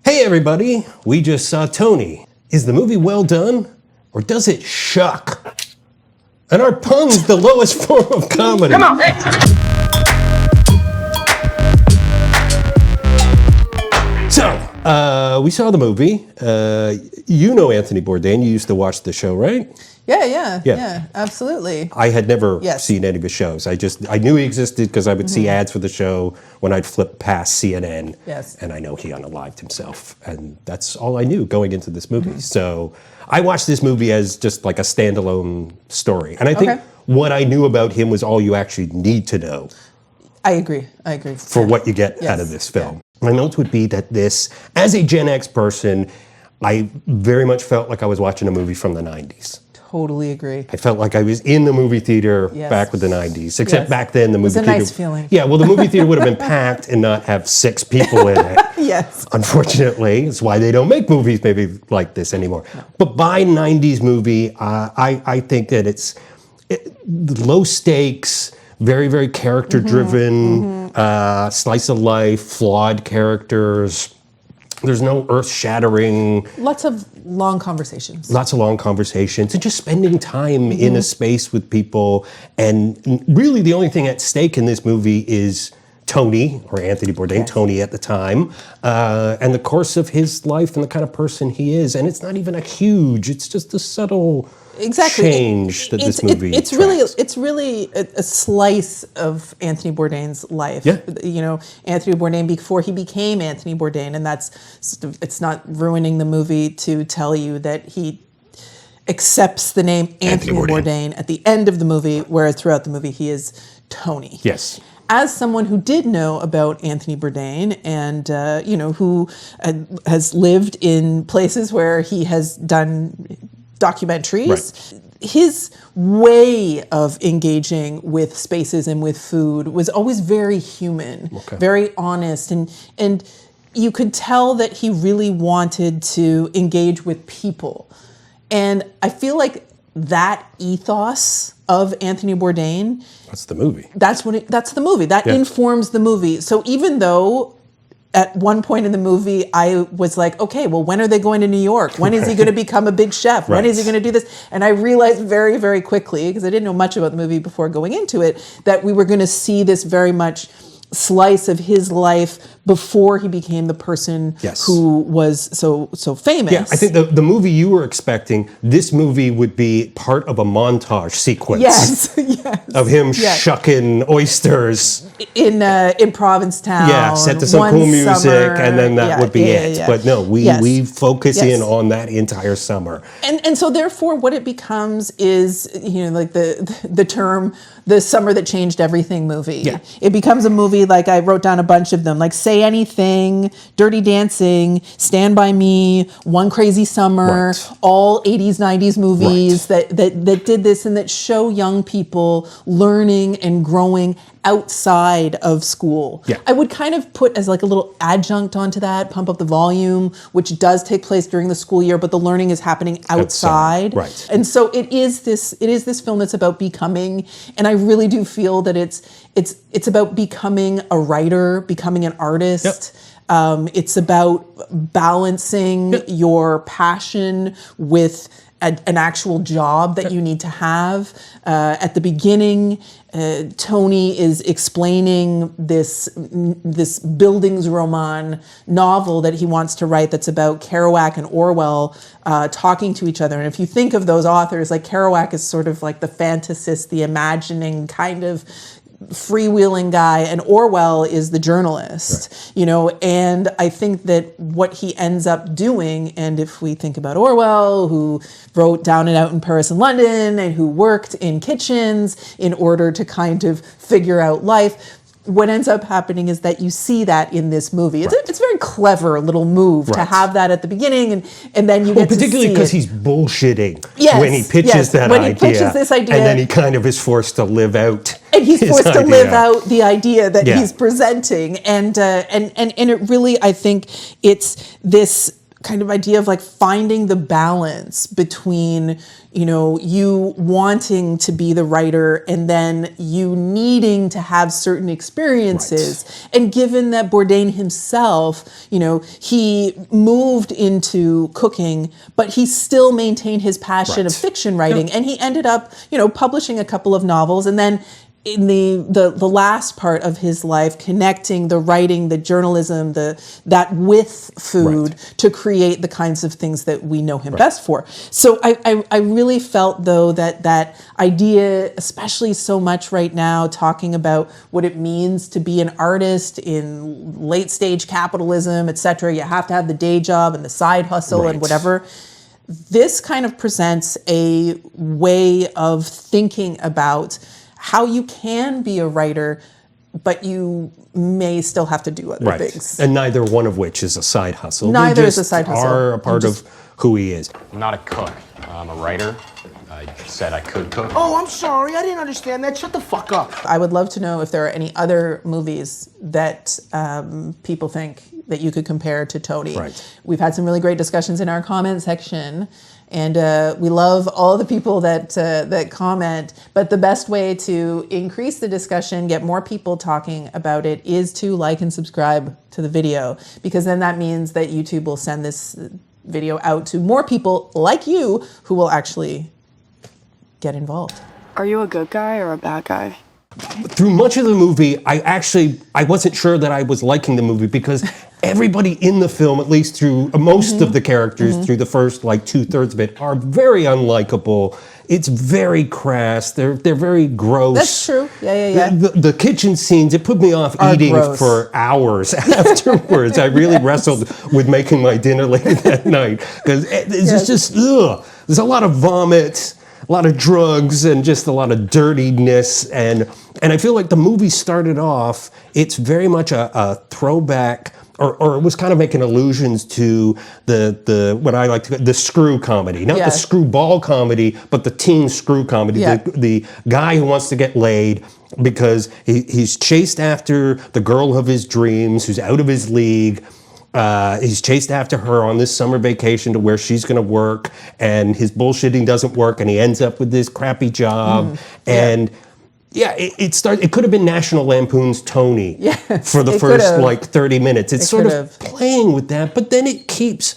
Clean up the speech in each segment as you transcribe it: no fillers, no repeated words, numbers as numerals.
Hey everybody, we just saw Tony. Is the movie well done, or does it shuck? And are puns the lowest form of comedy? Come on, hey. So, we saw the movie. You know Anthony Bourdain. You used to watch the show, right? Yeah, absolutely. I had never seen any of his shows. I knew he existed because I would see ads for the show when I'd flip past CNN. Yes. And I know he unalived himself. And that's all I knew going into this movie. So I watched this movie as just like a standalone story. And I think what I knew about him was all you actually need to know. I agree. For what you get out of this film. My notes would be that this, as a Gen X person, I very much felt like I was watching a movie from the 90s. Totally agree. I felt like I was in the movie theater back with the 90s, except back then the movie theater... It was a nice feeling. Yeah, well, the movie theater would have been packed and not have 6 people in it. Yes. Unfortunately, it's why they don't make movies maybe like this anymore. No. But by 90s movie, I think that it's low stakes, very, very character-driven, slice of life, flawed characters. There's no earth-shattering... Lots of long conversations. And just spending time in a space with people. And really the only thing at stake in this movie is Tony, or Anthony Bourdain, Tony at the time, and the course of his life and the kind of person he is. And it's not even it's just a subtle... change that this movie it's really a slice of Anthony Bourdain's life. Yeah. You know, Anthony Bourdain before he became Anthony Bourdain, and it's not ruining the movie to tell you that he accepts the name Anthony Bourdain at the end of the movie, whereas throughout the movie he is Tony. Yes. As someone who did know about Anthony Bourdain and, who has lived in places where he has done documentaries, his way of engaging with spaces and with food was always very human, very honest, and you could tell that he really wanted to engage with people. And I feel like that ethos of Anthony Bourdain, that's the movie. That's the movie. That informs the movie. So even though at one point in the movie, I was like, okay, well, when are they going to New York? When is he going to become a big chef? When is he going to do this? And I realized very, very quickly, because I didn't know much about the movie before going into it, that we were going to see this very much slice of his life before he became the person who was so famous. Yeah, I think the movie you were expecting, this movie would be part of a montage sequence of him shucking oysters in Provincetown. Yeah, set to some cool music, and then that would be it. But no, we focus in on that entire summer. And so therefore what it becomes is, like the term, the summer that changed everything movie. Yeah. It becomes a movie, like I wrote down a bunch of them, like Say Anything, Dirty Dancing, Stand By Me, One Crazy Summer, all 80s, 90s movies that did this and that show young people learning and growing outside of school. Yeah. I would kind of put as like a little adjunct onto that, Pump Up the Volume, which does take place during the school year, but the learning is happening outside. Right. And so it is this film that's about becoming, and I really do feel that it's about becoming a writer, becoming an artist. Yep. It's about balancing your passion with an actual job that you need to have. At the beginning, Tony is explaining this Bildungsroman novel that he wants to write that's about Kerouac and Orwell talking to each other. And if you think of those authors, like Kerouac is sort of like the fantasist, the imagining kind of freewheeling guy, and Orwell is the journalist, and I think that what he ends up doing, and if we think about Orwell, who wrote Down and Out in Paris and London, and who worked in kitchens in order to kind of figure out life, what ends up happening is that you see that in this movie. It's a very clever little move to have that at the beginning, and then you get to see particularly because he's bullshitting when he pitches this idea, and then he kind of is forced to live out. And he's forced to live out the idea that he's presenting, and it really, I think it's this kind of idea of like finding the balance between, you know, you wanting to be the writer and then you needing to have certain experiences. Right. And given that Bourdain himself, you know, he moved into cooking, but he still maintained his passion of fiction writing. And he ended up, you know, publishing a couple of novels, and then in the last part of his life, connecting the writing, the journalism, that with food to create the kinds of things that we know him best for. So I really felt, though, that idea, especially so much right now, talking about what it means to be an artist in late stage capitalism, et cetera. You have to have the day job and the side hustle and whatever. This kind of presents a way of thinking about how you can be a writer, but you may still have to do other things. And neither one of which is a side hustle. Neither is a side hustle. Are a part of who he is. I'm not a cook. I'm a writer. I said I could cook. Oh, I'm sorry. I didn't understand that. Shut the fuck up. I would love to know if there are any other movies that people think that you could compare to Tony. Right. We've had some really great discussions in our comment section. And we love all the people that comment. But the best way to increase the discussion, get more people talking about it, is to like and subscribe to the video. Because then that means that YouTube will send this video out to more people like you who will actually get involved. Are you a good guy or a bad guy? Through much of the movie, I wasn't sure that I was liking the movie, because everybody in the film, at least through most of the characters, through the first like 2/3 of it, are very unlikable. It's very crass. They're very gross. That's true. Yeah. The kitchen scenes, it put me off eating for hours afterwards. I really wrestled with making my dinner later that night, because it's just ugh. There's a lot of vomit, a lot of drugs, and just a lot of dirtiness. And I feel like the movie started off, it's very much a throwback, or it was kind of making allusions to the what I like to call the screw comedy. Not the screwball comedy, but the teen screw comedy. Yeah. The guy who wants to get laid because he's chased after the girl of his dreams, who's out of his league. He's chased after her on this summer vacation to where she's going to work, and his bullshitting doesn't work, and he ends up with this crappy job. And it could have been National Lampoon's Tony for the first like 30 minutes. It's sort of playing with that, but then it keeps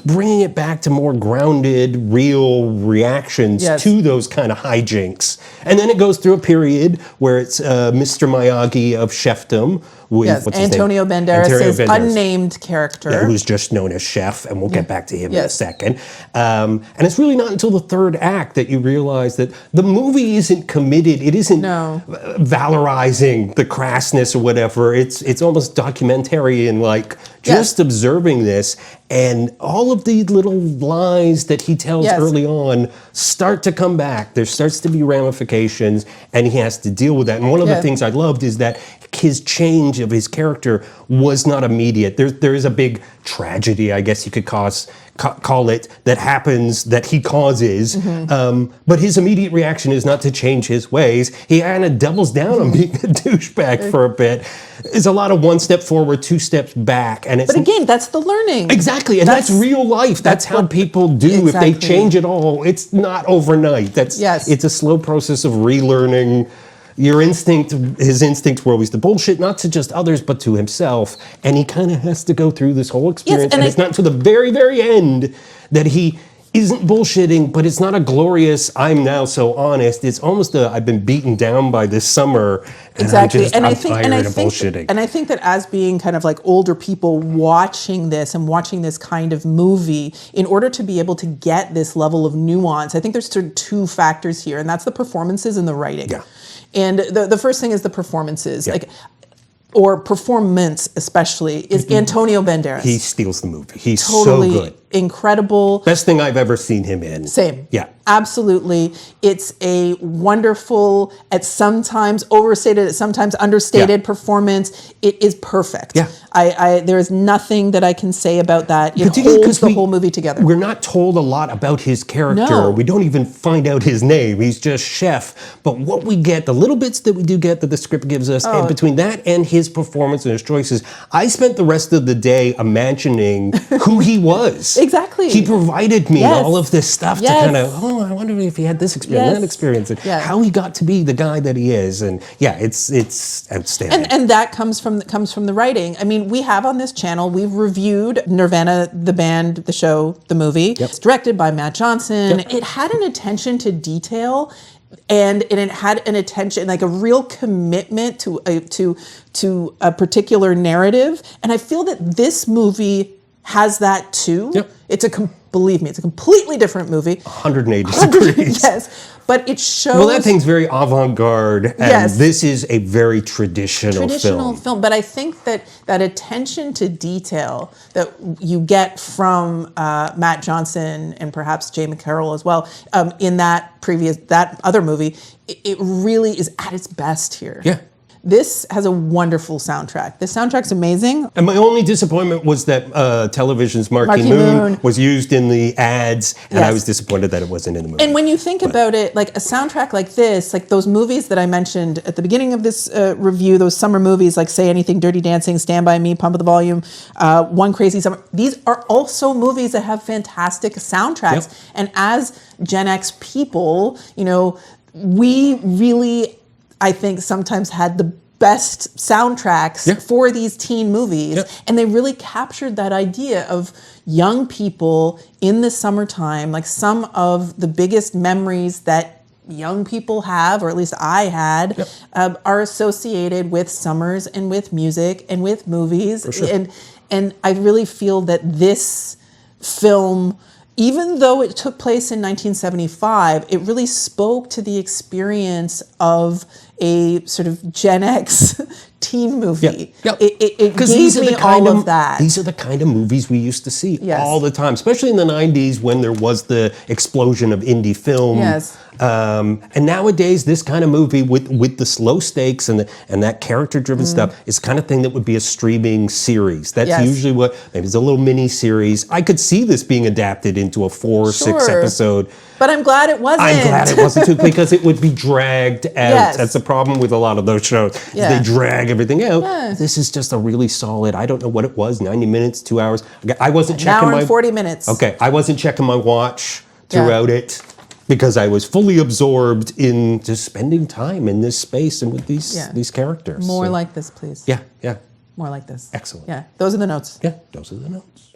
bringing it back to more grounded, real reactions to those kind of hijinks. And then it goes through a period where it's Mr. Miyagi of chefdom with Antonio Banderas' unnamed character, who's just known as Chef, and we'll get back to him in a second. And it's really not until the third act that you realize that the movie isn't committed. It isn't valorizing the crassness or whatever. It's almost documentary and like just observing this. And all of the little lies that he tells early on start to come back. There starts to be ramifications, and he has to deal with that. And one of the things I loved is that his change of his character was not immediate. There is a big tragedy, I guess you could call it, that happens, that he causes. But his immediate reaction is not to change his ways. He kind of doubles down on being a douchebag for a bit. There's a lot of one step forward, two steps back. But again, that's the learning. Exactly, and that's real life. That's how people do. If they change it all, it's not overnight. It's a slow process of relearning. Your instinct, his instinct were always to bullshit, not to just others, but to himself. And he kind of has to go through this whole experience. And it's not until the very, very end that he isn't bullshitting, but it's not a glorious, I'm now so honest. It's almost I've been beaten down by this summer. And I'm tired of bullshitting. And I think that as being kind of like older people watching this and watching this kind of movie, in order to be able to get this level of nuance, I think there's sort of two factors here, and that's the performances and the writing. And the first thing is the performances, or performance especially, is Antonio Banderas. He steals the movie. He's totally so good. Incredible. Best thing I've ever seen him in. Same. Yeah. Absolutely. It's a wonderful, at sometimes overstated, at sometimes understated performance. It is perfect. Yeah. There is nothing that I can say about that. It Particularly holds 'cause the whole movie together. We're not told a lot about his character. No. We don't even find out his name. He's just chef. But what we get, the little bits that we do get that the script gives us, and between that and his performance and his choices, I spent the rest of the day imagining who he was. Exactly. He provided me Yes. all of this stuff to Yes. kind of, I wonder if he had this experience, Yes. that experience, and Yeah. how he got to be the guy that he is. And yeah, it's outstanding. And that comes from the writing. I mean, we have on this channel, we've reviewed Nirvana, the band, the show, the movie. Yep. It's directed by Matt Johnson. Yep. It had an attention to detail, and it had an attention, like a real commitment to a particular narrative. And I feel that this movie has that too. Yep. Believe me, it's a completely different movie. 180 degrees. Yes, but it shows. Well, that thing's very avant-garde, and Yes. this is a very traditional film. But I think that attention to detail that you get from Matt Johnson and perhaps Jay McCarroll as well in that other movie, it really is at its best here. Yeah. This has a wonderful soundtrack. This soundtrack's amazing. And my only disappointment was that television's Marquee Moon was used in the ads, and I Yes. was disappointed that it wasn't in the movie. And when you think about it, like a soundtrack like this, like those movies that I mentioned at the beginning of this review, those summer movies like Say Anything, Dirty Dancing, Stand By Me, Pump Up the Volume, One Crazy Summer, these are also movies that have fantastic soundtracks. Yep. And as Gen X people, we really, I think, sometimes had the best soundtracks for these teen movies. And they really captured that idea of young people in the summertime, like some of the biggest memories that young people have, or at least I had, are associated with summers and with music and with movies. For sure. And I really feel that this film, even though it took place in 1975, it really spoke to the experience of a sort of Gen X teen movie. It gave me all of that. These are the kind of movies we used to see Yes. all the time, especially in the 90s when there was the explosion of indie film. Yes. And nowadays, this kind of movie with the slow stakes and that character-driven stuff is the kind of thing that would be a streaming series. That's Yes. usually what, maybe it's a little mini series. I could see this being adapted into a 4 or 6 episode. But I'm glad it wasn't. I'm glad it wasn't too, because it would be dragged out. Yes. That's the problem with a lot of those shows. Is Yeah. They drag everything out. Yeah. This is just a really solid, I don't know what it was, 90 minutes, 2 hours. I wasn't An checking hour my... and 40 minutes. Okay, I wasn't checking my watch throughout it, because I was fully absorbed in just spending time in this space and with these characters. More So, like this, please. Yeah, yeah. More like this. Excellent. Yeah. Those are the notes. Yeah, those are the notes.